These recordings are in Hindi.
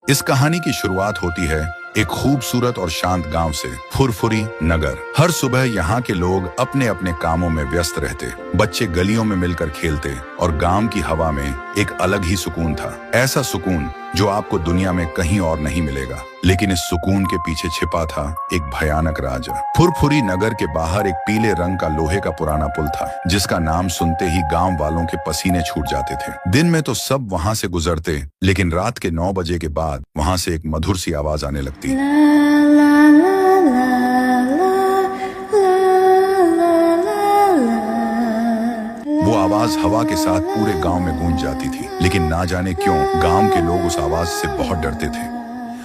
इस कहानी की शुरुआत होती है एक खूबसूरत और शांत गांव से, फुरफुरी नगर। हर सुबह यहाँ के लोग अपने अपने कामों में व्यस्त रहते, बच्चे गलियों में मिलकर खेलते और गांव की हवा में एक अलग ही सुकून था। ऐसा सुकून जो आपको दुनिया में कहीं और नहीं मिलेगा। लेकिन इस सुकून के पीछे छिपा था एक भयानक राज। फुरफुरी नगर के बाहर एक पीले रंग का लोहे का पुराना पुल था, जिसका नाम सुनते ही गांव वालों के पसीने छूट जाते थे। दिन में तो सब वहां से गुजरते, लेकिन रात के 9 बजे के बाद वहां से एक मधुर सी आवाज आने लगती। वो आवाज हवा के साथ पूरे गांव में गूंज जाती थी, लेकिन ना जाने क्यों गांव के लोग उस आवाज से बहुत डरते थे।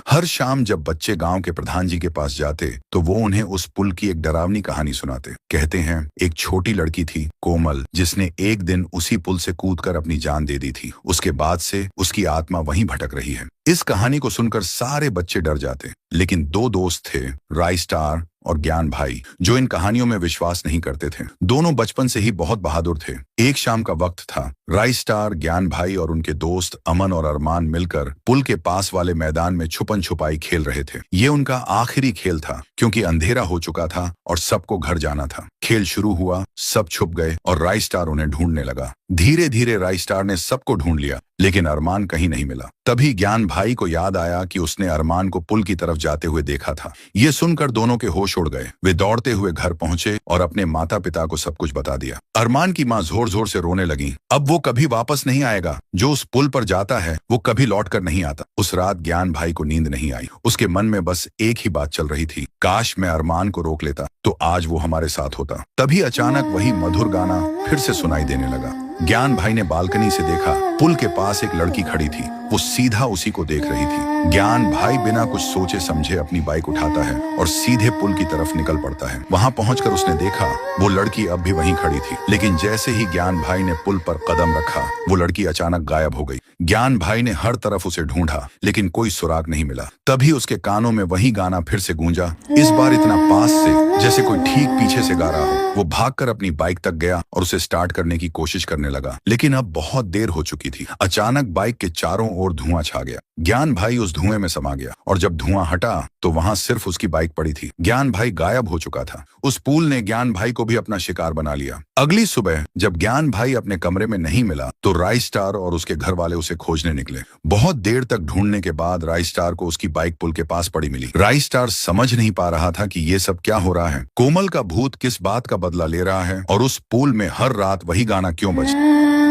हर शाम जब बच्चे गांव के प्रधान जी के पास जाते तो वो उन्हें उस पुल की एक डरावनी कहानी सुनाते। कहते हैं एक छोटी लड़की थी, कोमल, जिसने एक दिन उसी पुल से कूदकर अपनी जान दे दी थी। उसके बाद से उसकी आत्मा वहीं भटक रही है। इस कहानी को सुनकर सारे बच्चे डर जाते, लेकिन 2 दोस्त थे, राइस्टार और ज्ञान भाई, जो इन कहानियों में विश्वास नहीं करते थे। दोनों बचपन से ही बहुत बहादुर थे। एक शाम का वक्त था। राइस्टार, ज्ञान भाई और उनके दोस्त अमन और अरमान मिलकर पुल के पास वाले मैदान में छुपन छुपाई खेल रहे थे। ये उनका आखिरी खेल था, क्योंकि अंधेरा हो चुका था और सबको घर जाना था। खेल शुरू हुआ, सब छुप गए और राइस्टार उन्हें ढूंढने लगा। धीरे धीरे राइस्टार ने सबको ढूंढ लिया, लेकिन अरमान कहीं नहीं मिला। तभी ज्ञान भाई को याद आया कि उसने अरमान को पुल की तरफ जाते हुए देखा था। ये सुनकर दोनों के होश उड़ गए। वे दौड़ते हुए घर पहुंचे और अपने माता पिता को सब कुछ बता दिया। अरमान की माँ जोर जोर से रोने लगी। अब वो कभी वापस नहीं आएगा। जो उस पुल पर जाता है वो कभी लौट कर नहीं आता। उस रात ज्ञान भाई को नींद नहीं आई। उसके मन में बस एक ही बात चल रही थी, काश मैं अरमान को रोक लेता तो आज वो हमारे साथ होता। तभी अचानक वही मधुर गाना फिर से सुनाई देने लगा। ज्ञान भाई ने बालकनी से देखा, पुल के पास एक लड़की खड़ी थी। वो सीधा उसी को देख रही थी। ज्ञान भाई बिना कुछ सोचे समझे अपनी बाइक उठाता है और सीधे पुल की तरफ निकल पड़ता है। वहां पहुंचकर उसने देखा वो लड़की अब भी वहीं खड़ी थी, लेकिन जैसे ही ज्ञान भाई ने पुल पर कदम रखा वो लड़की अचानक गायब हो गई। ज्ञान भाई ने हर तरफ उसे ढूंढा, लेकिन कोई सुराग नहीं मिला। तभी उसके कानों में वही गाना फिर से गूंजा, इस बार इतना पास से जैसे कोई ठीक पीछे से गा रहा हो। वो भागकर अपनी बाइक तक गया और उसे स्टार्ट करने की कोशिश करने लगा, लेकिन अब बहुत देर हो चुकी थी। अचानक बाइक के चारों ओर धुआं छा गया। ज्ञान भाई उस धुएं में समा गया और जब धुआं हटा तो वहां सिर्फ उसकी बाइक पड़ी थी। ज्ञान भाई गायब हो चुका था। उस पुल ने ज्ञान भाई को भी अपना शिकार बना लिया। अगली सुबह जब ज्ञान भाई अपने कमरे में नहीं मिला तो राइस्टार और उसके घर वाले उसे खोजने निकले। बहुत देर तक ढूंढने के बाद राइस्टार को उसकी बाइक पुल के पास पड़ी मिली। राइस्टार समझ नहीं पा रहा था कि ये सब क्या हो रहा है। कोमल का भूत किस बात का बदला ले रहा है और उस पुल में हर रात वही गाना क्यों बजता।